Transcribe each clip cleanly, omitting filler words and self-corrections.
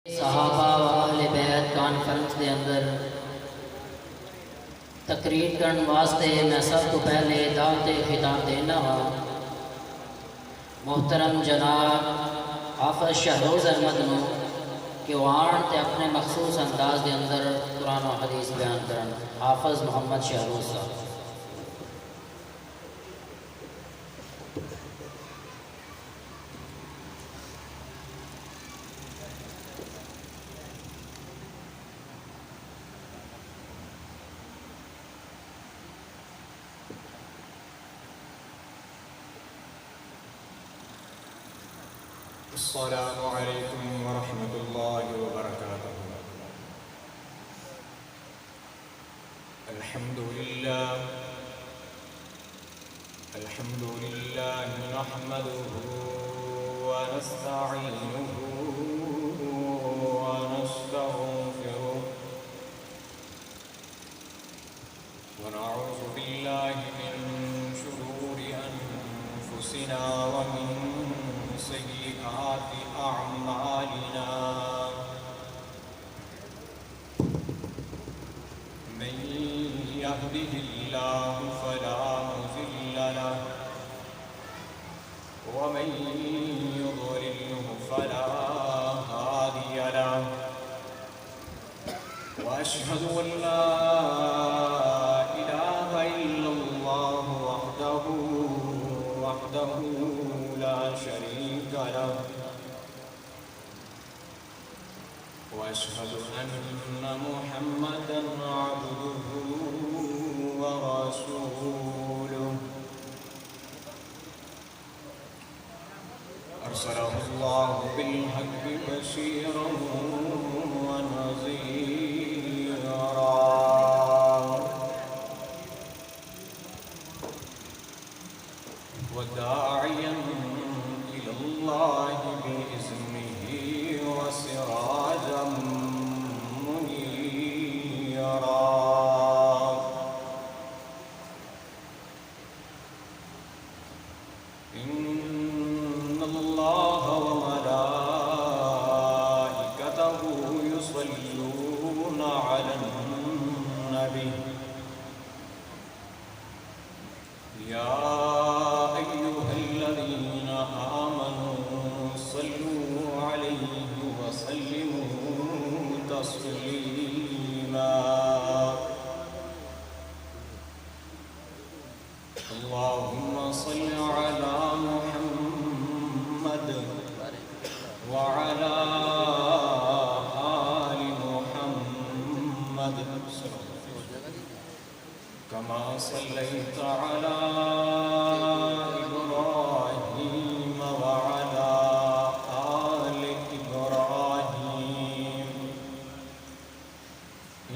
صحابہ و اہل بیت کانفرنس کے اندر تقریر کرنے واسطے میں سب تو پہلے دعوت خطاب دینا ہوں محترم جناب حافظ شہروز احمد نو کہ وہ آن تے اپنے مخصوص انداز کے اندر قرآن و حدیث بیان کرن۔ حافظ محمد شہروز صاحب۔ السلام علیکم ورحمۃ اللہ وبرکاتہ۔ الحمد للہ نحمده ونستعینه ونستغفره ونعوذ باللہ من شرور انفسنا ومن سیئات اعمالنا من يهده الله فلا مضل له ومن يضلله فلا هادي له واشهد ان لا اله الا الله وحده لا شريك له واشهد ان محمدا عبده ورسوله ارسله الله بالحق بشيرا ونذيرا وداعيا إلى الله بإذنه وسراجا منيرا إن الله وملائكته يصلون على النبي يا أيها الذين آمنوا صلوا عليه وسلموا تسليما اللهم صل على محمد وعلى آل محمد كما صليت على إبراهيم وعلى آل إبراهيم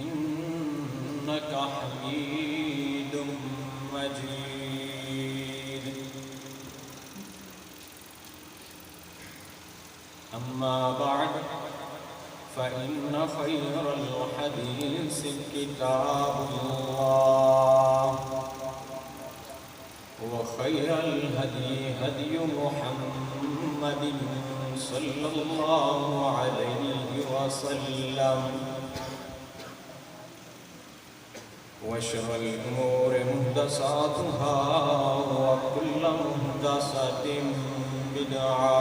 إنك حميد مجيد أما بعد فإن خير الحديث كتاب الله وخير الهدي هدي محمد صلى الله عليه وسلم وشر الأمور محدثاتها وكل محدثة بدعة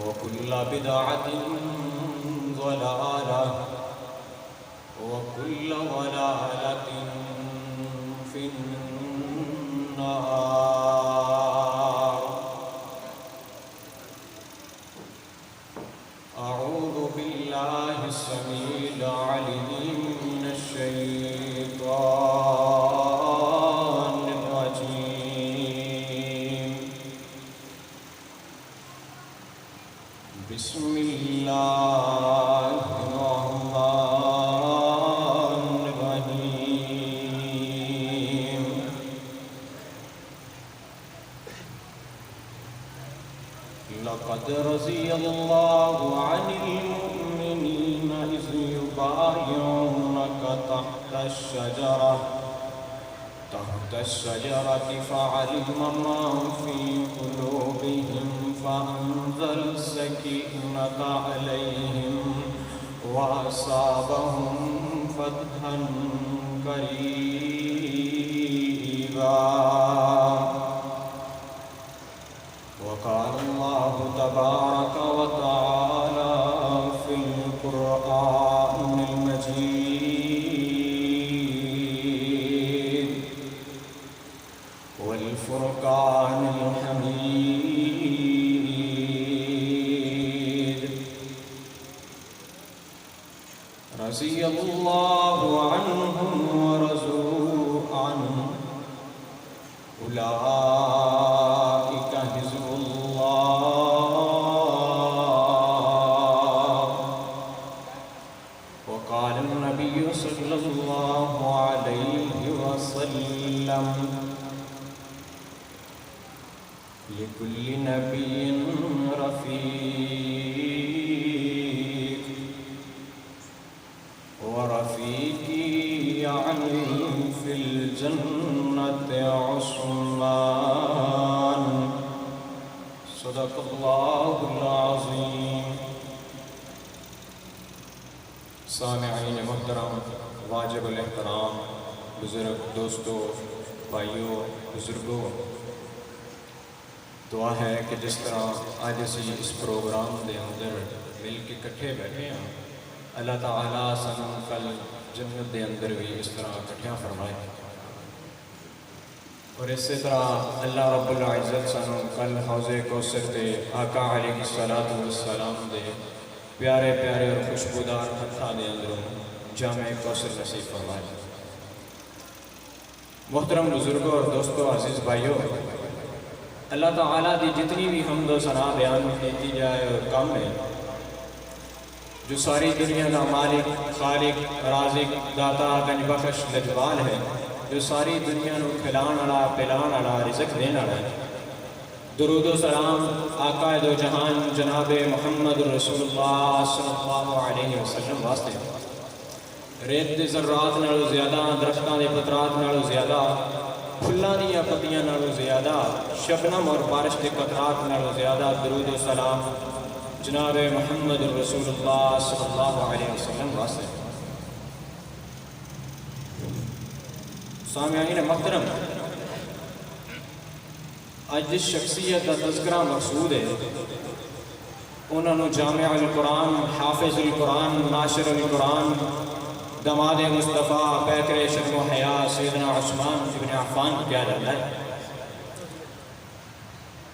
وكل بدعة ضلالة وكل ضلالة في النار أعوذ بالله السميع العليم من الشيطان الرجيم بسم الله الرحمن الرحيم لقد رضي الله عن المؤمنين إذ يبايعونك تحت الشجرة فعلم ما في قلوبهم فأنزل السكينة عليهم وأصابهم فتحا قريبا وقال الله تبارك وتعالى في القرآن المجيد والفرقان الحميد رضي الله عنهم ورضوا عنه أولئك حزب الله وقال النبي صلى الله عليه وسلم لكل نبي رفيق ورفيقي يعني في الجنة عثمان صدق الله العظيم. سامعین محترم، واجب الاحترام بزرگ دوستوں، بھائیوں، بزرگوں، دعا ہے کہ جس طرح آج اسی اس پروگرام دے اندر مل کے کٹھے بیٹھے ہیں، اللہ تعالیٰ سانوں کل جنت دے اندر بھی اس طرح کٹھیاں فرمائے، اور اسی طرح اللہ رب العزت سانوں کل حوض کوثر دے آقا علیہ الصلوۃ والسلام دے پیارے پیارے اور خوشبودار ہتھاں دے اندروں جامع کوثر نصیب فرمائے۔ محترم بزرگوں اور دوستوں، عزیز بھائیوں، اللہ تعالیٰ دی جتنی بھی حمد و ثنا بیان کی جائے اور کم ہے، جو ساری دنیا کا مالک، خالق، رازق، داتا، گنج بخش، لجبال ہے، جو ساری دنیا نو کھلان والا، پلان والا، رزق دین والا ہے۔ درود و سلام آقا دو جہان جناب محمد رسول اللہ صلی اللہ علیہ وسلم واسطے، ریت دے ذرات نالوں زیادہ، درختاں دے پترات نالوں زیادہ، پھلاں دیاں پتیاں نالوں زیادہ، شبنم اور بارش دے قطرات نالوں زیادہ درود و سلام جناب محمد رسول اللہ صلی اللہ علیہ وسلم واسطے۔ سامعین محترم، آج جس شخصیت کا تذکرہ مقصود ہے، انہوں نے جامع القرآن، حافظ القرآن، ناشر القرآن، دماد مصطفیٰ، پیکر شرم و حیا سیدنا عثمان بن عفان کیا جاتا ہے۔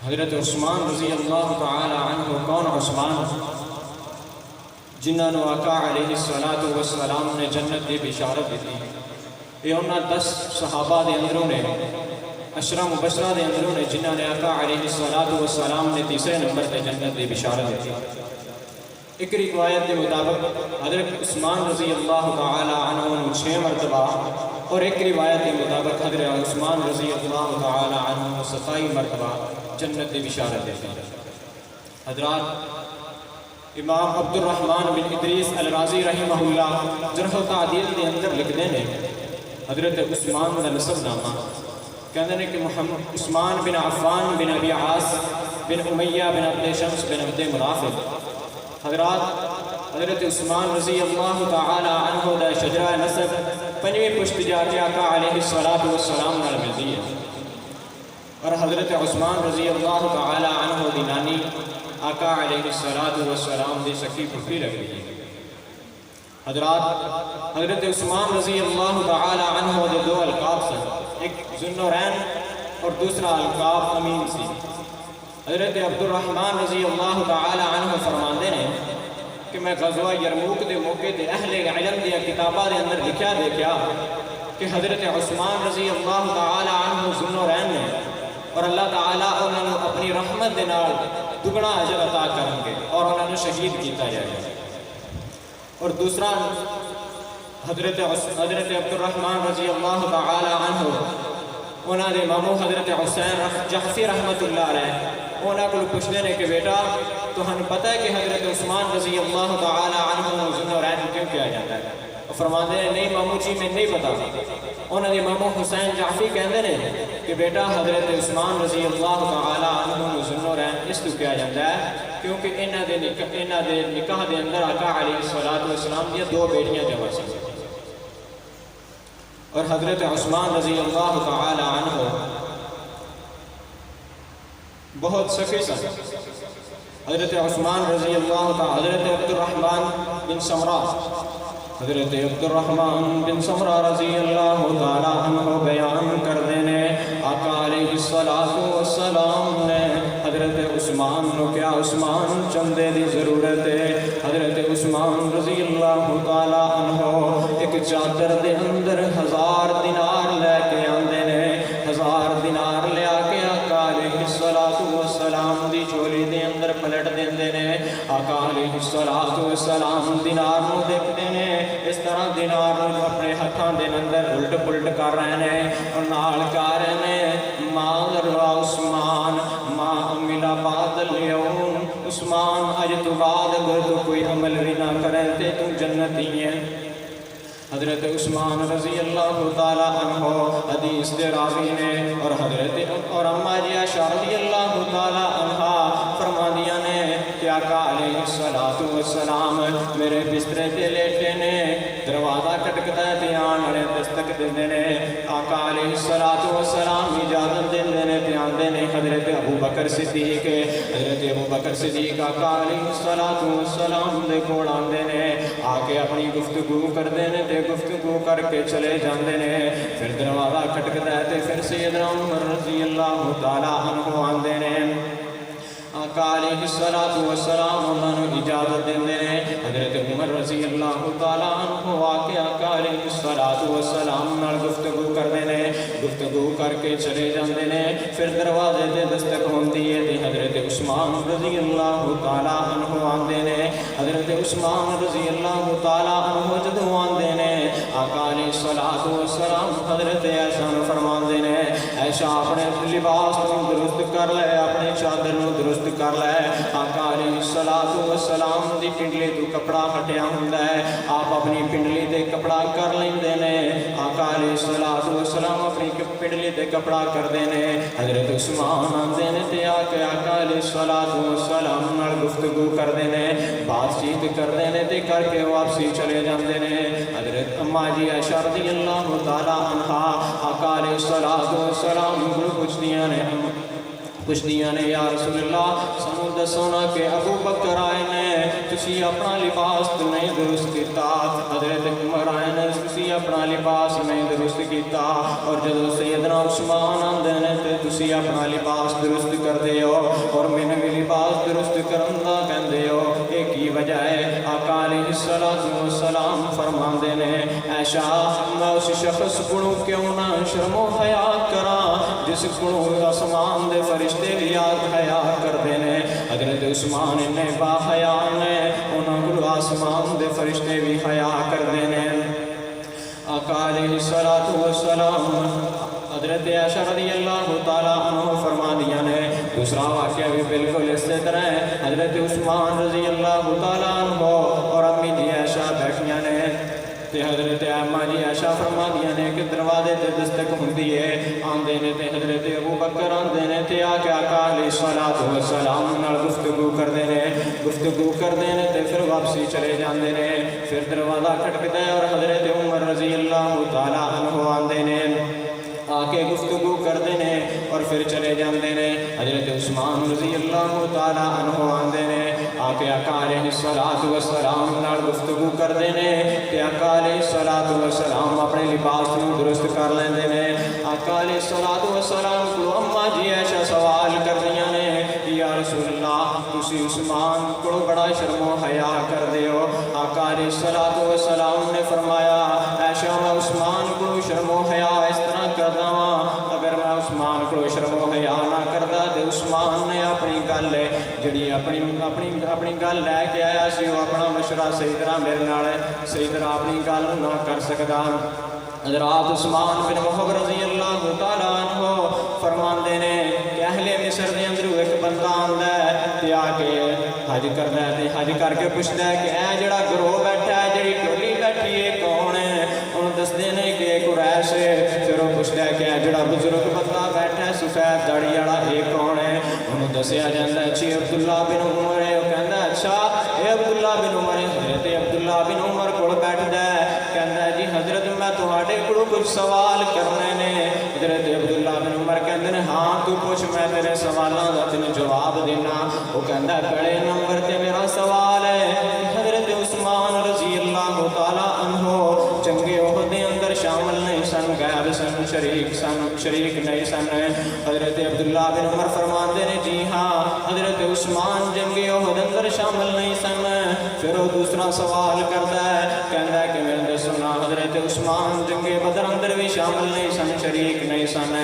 حضرت عثمان رضی اللہ تعالی عنہ کون عثمان؟ جنہوں نے آقا علیہ السلام نے جنت دی بشارت دیتی۔ یہ انہاں 10 صحابہ دے اندروں نے، عشرہ مبشرہ دے اندروں نے، جنہوں نے آقا علیہ السلام نے تیسرے نمبر تے جنت دی بشارت دیتی۔ ایک روایت کے مطابق حضرت عثمان رضی اللہ تعالی عنہ نے 6 مرتبہ، اور ایک روایت کے مطابق حضرت عثمان رضی اللہ تعالی عنہ 27 مرتبہ جنت دی بشارت دیتی۔ حضرات، امام عبد الرحمن بن ادریس الرازی رحمہ اللہ جرح و تعدیل کے اندر لکھتے ہیں حضرت عثمان کا نسب نامہ، کہتے ہیں کہ محمد عثمان بن عفان بن ابی عاص بن امیہ بن عبد شمس بن عبد مناف۔ حضرات، حضرت عثمان رضی اللہ تعالی عنہ دا شجرہ نسب 5ویں پشت جا کے آقا علیہ السلام نال ملتی ہے، اور حضرت عثمان رضی اللہ تعالی عنہ دی نانی آقا علیہ السلام دی سکی پھپھی لگتی ہے۔ حضرات، حضرت عثمان رضی اللہ تعالی عنہ دے 2 القاب سن، ایک ذوالنورین اور دوسرا القاب امین سی۔ حضرت عبد الرحمن رضی اللہ تعالی عنہ فرماندے نے کہ میں غزوہ یرموک دے موقع تے اہل علم دیا کتابہ دے اندر لکھیا دیکھیا کہ حضرت عثمان رضی اللہ تعالی عنہ ذوالنورین نے، اور اللہ تعالیٰ انہوں نے اپنی رحمت دے نال دگنا اجر عطا کریں گے اور انہوں نے شہید کیتا جائے گا۔ اور دوسرا حضرت عبد الرحمن رضی اللہ تعالی عنہ، انہوں نے مامو حضرت حسین جحفی رحمت اللہ علیہ، انہوں کو پوچھتے ہیں کہ بیٹا تو ہمیں پتہ ہے کہ حضرت عثمان رضی اللہ تعالی عنہ ذوالنورین کیوں کیا جاتا ہے؟ اور فرماتے ہیں نہیں مامو جی میں نہیں پتا۔ انہوں نے امام حسین جعفری کہندے نے کہ بیٹا حضرت عثمان رضی اللہ تعالی عنہ نو ذو النورین اس تو کیا جاتا ہے کیونکہ انہاں دے نکاح دے اندر آقا علیہ الصلوۃ والسلام دی دو بیٹیاں جمع سی اور حضرت عثمان رضی اللہ تعالی عنہ بہت سخی سن. حضرت عثمان رضی اللہ تعالی حضرت عبد الرحمن بن سمرہ رضی اللہ تعالی عنہ بیان کر دینے آقا علیہ السلام نے حضرت عثمان نو کیا عثمان چندے دی ضرورت ہے. حضرت عثمان رضی اللہ تعالی عنہ ایک چادر دے اندر 1000 دینار لے کے آندے نے. 1000 دینار لے آ کے آقا علیہ السلام دی چولی دے اندر پلٹ دیندے نے. آقا علیہ السلام دینار نو دیکھتے نے اس طرح دینار نو اپنے ہتھاں دے اندر الٹ پلٹ کر رہے ہیں اور نال کہہ رہے ہیں ما ذرا عثمان ما عمل بعد اليوم. عثمان اج تو بعد اگر تو کوئی عمل بھی نہ کرے تے تو جنتی ہے. حضرت عثمان رضی اللہ تعالی عنہ حدیث دے راوی نے اور حضرت اور اما جی عائشہ رضی اللہ تعالی عنہا فرماندیاں نے کہ آقا علیہ السلام میرے بسترے تے لیٹے نے. دروازہ کٹکتا ہے تے آن والے دستک دیندے نے. آقا علیہ السلام اجازت دیندے نے تے آندے نے. حضرت ابو بکر صدیق آقا علیہ السلام دے کول آندے نے. آ کے اپنی گفتگو کردے نے تے گفتگو کر کے چلے جاندے نے. پھر دروازہ کھٹکدا ہے تے پھر سیدنا عمر رضی اللہ تعالی عنہ آندے نے. آقا علیہ السلام انہاں نوں اجازت دیندے نے. حضرت عمر رضی اللہ تعالی عنہ آ کے آقا علیہ السلام نال گفتگو کردے نے. گفتگو کر کے چلے جاندے نے. پھر دروازے تے دستک ہوندی ہے تے حضرت عثمان رضی اللہ تعالی عنہ آندے نے. حضرت عثمان رضی اللہ تعالی عنہ جدوں آندے نے آقا علیہ السلام حضرت عائشہ نوں فرماندے نے عائشہ اپنے لباس نوں درست کر لے اپنی چادر نوں درست کر لے. آقا علیہ السلام دی پنڈلی تو کپڑا ہٹیا ہوندا ہے آپ اپنی پنڈلی تے کپڑا کر لیندے نے. آقا علیہ السلام اپنی پنڈلی تے کپڑا کردے نے. حضرت عثمان آندے نے تے آ کے آقا علیہ السلام نال گفتگو کردے نے بات چیت کردے نے تے کر کے واپسی چلے جاندے نے. حضرت اما جی عائشہ رضی اللہ تعالی عنہا آقا علیہ السلام کو پوچھدیاں نے یا رسول اللہ سانوں دسو نا کہ ابو بکر آئے نے تسی اپنا لباس نہیں درست کیتا. حضرت عمر آئے نے تسی اپنا لباس نہیں درست کیتا اور جدو سیدنا عثمان آندے نے تے تسی اپنا لباس درست کردے ہو اور میں بھی لباس درست کرن دا کہندے ہو. یہ کی وجہ ہے؟ آقا علیہ السلام فرماندے نے عائشہ میں اس شخص کو کیوں نہ شرم و حیا کراں جس کو آسمان دے فرشتے بھی یاد حیا کردے نے. حضرت عثمان نے با حیا نے انہاں کو آسمان دے فرشتے بھی حیا کردے نے. آقا علیہ السلام حضرت عائشہ رضی اللہ تعالی عنہ فرما دیا نے. دوسرا واقعہ بھی بالکل اس طرح ہے. حضرت عثمان رضی اللہ تعالی عنہ اور امی جی عائشہ بیٹھیاں نے تے حضرت اما جی عائشہ فرما دیا نے کہ دروازے تے دستک ہوندی ہے. آندے نے تے حضرت ابو بکر آندے نے تے آ کے آقا علیہ السلام نال گفتگو کردے نے. گفتگو کردے نے تے پھر واپسی چلے جاندے نے. پھر دروازہ کھٹکدا ہے اور حضرت عمر رضی اللہ تعالی عنہ آندے نے آ کے گفتگو کردے نے اور پھر چلے جاندے نے. حضرت عثمان رضی اللہ تعالی عنہ آندے نے آ کے آقا علیہ السلام نال گفتگو کردے نے تے آقا علیہ السلام اپنے لباس نوں درست کر لیندے نے. آقا علیہ السلام کو اما جی عائشہ سوال کردیاں نے یا رسول اللہ تسی عثمان کو بڑا شرم و حیا کردے ہو. آقا علیہ السلام نے فرمایا عائشہ میں عثمان کو شرم و حیا اس طرح کردا ہاں اگر میں عثمان کو شرم و حیا نہ کردا تے عثمان نے اپنی گل جڑی اپنی گل لے کے آیا سی وہ اپنا مشورہ صحیح طرح میرے نال صحیح طرح اپنی گل نہ کر سکدا. حضرات عثمان بن وہب رضی اللہ تعالی عنہ فرماندے نے کہ اہل مصر دے اندر ایک بندہ آندا ہے تے آ کے حج کردا ہے تے حج کر کے پوچھدا ہے کہ اے جڑا گروہ بیٹھا ہے جڑی ٹولی بیٹھی ہے کون ہے؟ انہوں دسدے نے کہ قریش دسیا جاتا ہے جی عبداللہ بن عمر ہے، وہ کہتا ہے اچھا اے عبداللہ بن عمر ہے، حضرت عبداللہ بن عمر کو بیٹھتا ہے، کہتا ہے جی حضرت میں تہاڈے کولوں کچھ سوال کرنے نے۔ حضرت عبداللہ بن عمر کہتے ہیں ہاں تو پوچھ، میں تیرے سوالاں دا تینوں جواب دینا۔ وہ کہتا ہے پہلے نمبر تے میرا سوال ہے حضرت عثمان رضی اللہ تعالی عنہ جنگ احد دے اندر شامل نہیں سن، غائب سن، شریک نہیں سن۔ حضرت عبداللہ بن عمر فرماتے ہیں جی ہاں حضرت عثمان جنگ احد اندر شامل نہیں سن۔ پھر وہ دوسرا سوال کرتا ہے، کہتا ہے کہ میں نے سنا حضرت عثمان جنگ بدر اندر بھی شامل نہیں سن، شریک نہیں سن۔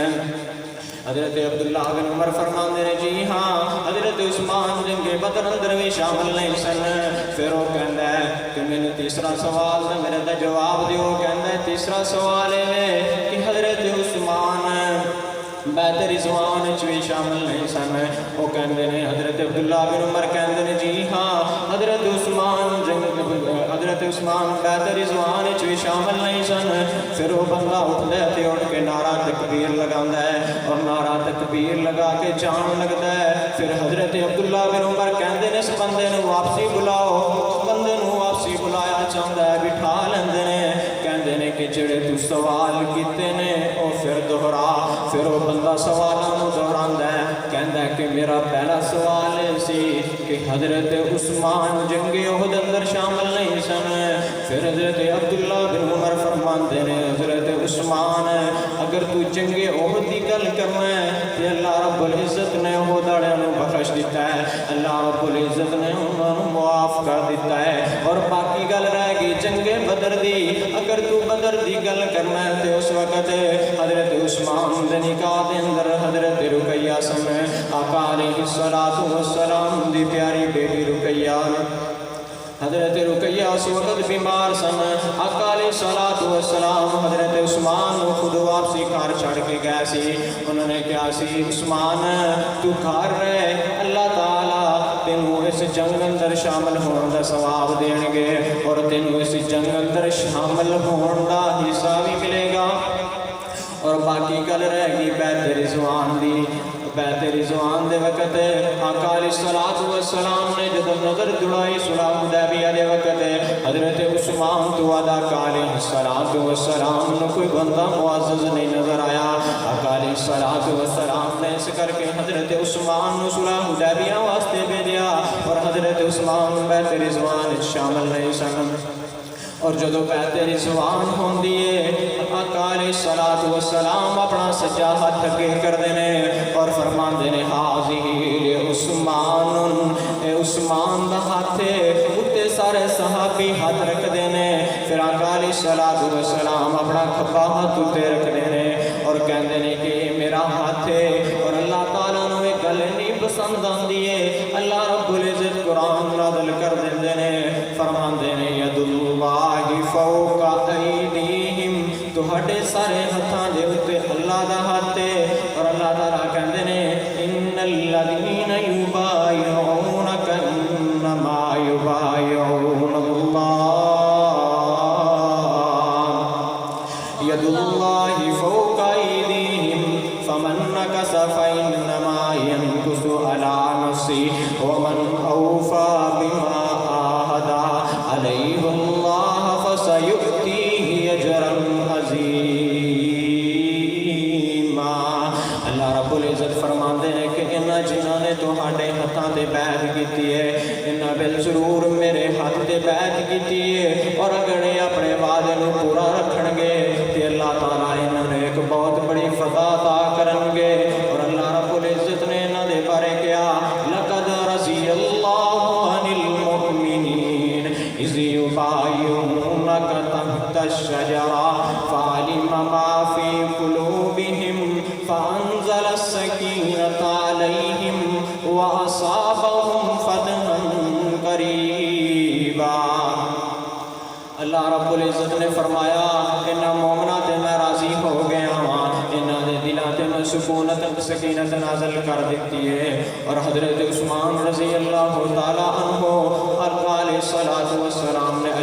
حضرت عبداللہ بن عمر فرماتے ہیں جی ہاں حضرت عثمان جنگ بدر اندر بھی شامل نہیں سن۔ پھر وہ کہتا ہے کہ میں نے تیسرا سوال دا میرے دا جواب دیو۔ کہتا ہے تیسرا سوال ہے کہ حضرت عثمان بیعت رضوان وچ بھی شامل نہیں سن۔ وہ کہندے نے حضرت عبداللہ بن عمر کہندے نے جی ہاں حضرت عثمان بیعت رضوان وچ بھی شامل نہیں سن۔ پھر وہ بندہ اٹھتا ہے تے اٹھ کے نعرہ تکبیر لگاتا ہے اور نعرہ تکبیر لگا کے جان لگتا ہے۔ پھر حضرت عبداللہ بن عمر کہندے نے اس بندے نو واپسی بلاؤ، اس بندے نو واپسی بلایا چاہتا ہے، بٹھا لیندے نے، کہندے نے کہ جڑے تو سوال کیتے نے او پھر دہرا۔ پھر وہ بندہ سوالاں نو دہراندا ہے، کہندا ہے کہ میرا پہلا سوال سی کہ حضرت عثمان جنگ احد اندر شامل نہیں سن۔ پھر حضرت عبداللہ بن عمر فرماندے نے حضرت عثمان اگر تو جنگ احد دی گل کرنا ہے تے اللہ رب العزت نے احد والےاں نو بخش دیتا ہے، اللہ رب العزت نے انہاں نو معاف کر دیتا ہے۔ اور باقی گل رہ گئی جنگ بدر دی، اگر تو بدر دی گل کرنا ہے تے اس وقت حضرت عثمان دے نکاح دے اندر حضرت رقیہ سن، آقا علیہ السلام دی پیاری بیٹی رقیہ، حضرت رقیہ اس وقت بیمار سن۔ آقا علیہ السلام حضرت عثمان کو خود واپسی گھر چھڑ کے گئے سی۔ انہوں نے کہا سی عثمان تو گھر رہے، اللہ تعالیٰ تینوں اس جنگ اندر شامل ہون دا ثواب دین گے اور تینوں اس جنگ اندر شامل ہون دا حصہ بھی ملے گا۔ اور باقی گل رہ گئی بیعت رضوان دی۔ بیعت رضوان دے وقت آقا علیہ السلام نے جب نظر دوڑائی صلح حدیبیہ دے وقت حضرت عثمان تو آقا علیہ السلام نے کوئی بندہ معزز نہیں نظر آیا۔ آقا علیہ السلام نے اس کر کے حضرت عثمان نے صلح حدیبیہ واسطے بھیجا اور حضرت عثمان بیعت رضوان شامل نہیں سن۔ اور جدو بیعت رضوان ہوندی ہے آقا علیہ السلام اپنا سجا ہاتھ اگے کردے نے اور فرماندے نے حاضی عثمان، اے عثمان دا ہاتھ اتے سارے صحابی ہاتھ رکھ دے نے۔ پھر آقا علیہ السلام اپنا کھبا ہاتھ اتے رکھ دے نے اور کہندے نے کہ میرا ہاتھ ہے۔ اور اللہ تعالیٰ نو ایک گل نہیں پسند آندی ہے، اللہ رب العزت قرآن نازل کر دیندے نے، فرماندے نے ید اللہ فوق ایدیہم، تہاڈے سارے ہتھاں دے اوتے اللہ دا ہاتھ ہے۔ اور اللہ تعالیٰ کہندے نے ان الذین یبایعونک انما یبایعون اللہ، ید اللہ فوق ایدیہم فمن نکث فانما ینکث علی نفسہ ومن اوفی بما عاہد علیہ اللہ فسیؤتیہ اجرا عظیما۔ اللہ رب العزت فرماندے ہیں کہ انہاں جنہاں نے تہاڈے ہتھاں تے بیعت کیتی ہے انہاں بالضرور میرے ہاتھ تے بیعت کیتی ہے، اور اگر یہ اپنے وعدے نو پورا رکھن گے تے اللہ تعالیٰ انہاں نے ایک بہت بڑی فضا عطا کرن گے۔ اور اللہ رب العزت نے انہاں دے بارے کہا لقد رضی اللہ عن المؤمنین اذ یبایعونک تحت الشجرہ فعلم ما فی قلوبہم فانزل السکینۃ علیہم واصابہم فتحا قریبا۔ اللہ رب العزت نے فرمایا انہاں مومناں تے میں راضی ہو گیا ہاں، انہاں دے دلاں تے میں سکینت نازل کر دیتی ہے۔ اور حضرت عثمان رضی اللہ تعالی عنہ آقا علیہ السلام نے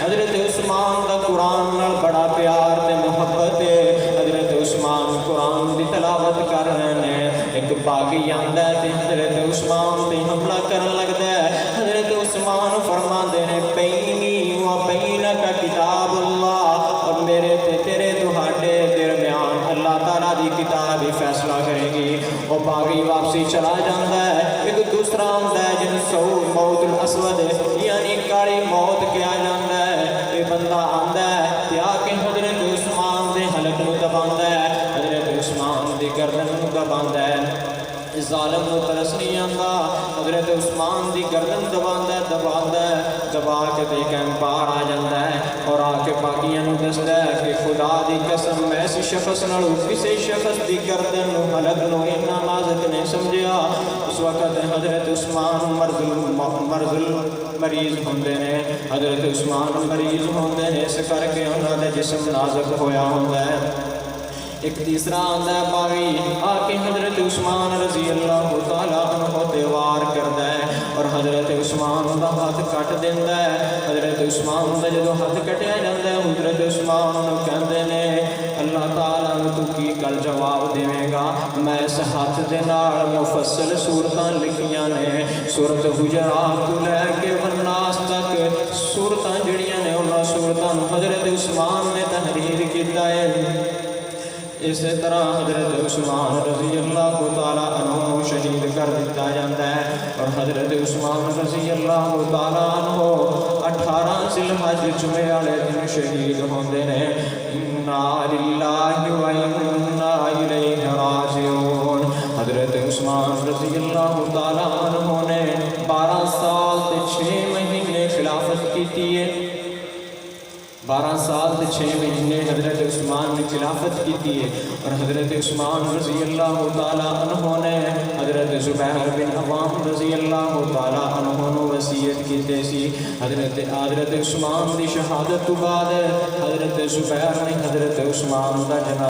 حضرت عثمان دا قرآن نال بڑا پیار تے محبت ہے. حضرت عثمان قرآن دی تلاوت کر رہے ہیں, ایک باغی آندا ہے تے حضرت عثمان تے حملہ کرن لگدا ہے. حضرت عثمان فرماندے نے بینی و بینک کتاب اللہ, اور میرے تے تیرے تہاڈے درمیان اللہ تعالیٰ دی کتاب ہی فیصلہ کرے گی. وہ باغی واپسی چلا جاتا ہے. ایک دوسرا آندا ہے جن سعود موت الاسود یعنی کالی موت کیا جاتا ہے. یہ بندہ آندا ہے تے آ کے حضرت عثمان دے حلق نو دباندا ہے, حضرت عثمان دی گردن نو دباندا ہے. ظالم نو ترس نہیں آندا, حضرت عثمان دی گردن دباندا ہے دبا کے تے کہیں باہر آ جاتا ہے اور آ کے باقیاں نو دسدا ہے کہ خدا دی قسم میں اس شخص نالوں کسی شخص دی گردن نو حلق نو اتنا نازک نہیں سمجھیا. اس وقت حضرت عثمان مرض مریض ہوندے نے, حضرت عثمان مریض ہوندے نے, اس کر کے انہاں دا جسم نازک ہویا ہوندا ہے. ایک تیسرا آندا ہے باغی آ کے حضرت عثمان رضی اللہ تعالیٰ عنہ تے وار کردا ہے اور حضرت عثمان دا ہاتھ کٹ دیندا ہے. حضرت عثمان دا جدوں ہاتھ کٹیا جاندا ہے حضرت عثمان نوں کہندے نے اللہ تعالیٰ نوں تو کی کل جواب دیویں گا. میں اس ہاتھ دے نال مفصل سورتاں لکھیاں نے, سورت حجرات تو لے کے والناس تک سورتاں جڑیاں نے انہاں سورتاں نوں حضرت عثمان نے تحریر کیتا ہے. اس طرح حضرت عثمان رضی اللہ تعالیٰ عنہ شہید کر دیتا جاتا ہے اور حضرت عثمان رضی اللہ تعالیٰ عنہ 18 ذی الحج جمعے والے دن شہید ہوندے نے. انا للہ و انا الیہ راجعون. حضرت عثمان رضی اللہ تعالیٰ عنہ نے 12 سال تے 6 مہینے خلافت کی ہے. 12 سال تے 6 مہینے حضرت عثمان نے خلافت کی ہے اور حضرت عثمان رضی اللہ تعالیٰ عنہ نے حضرت زبیر بن عوام رضی اللہ تعالیٰ عنہ نے وصیت کی سی. حضرت عثمان دی شہادت تو بعد حضرت زبیر نے حضرت عثمان دا جنازہ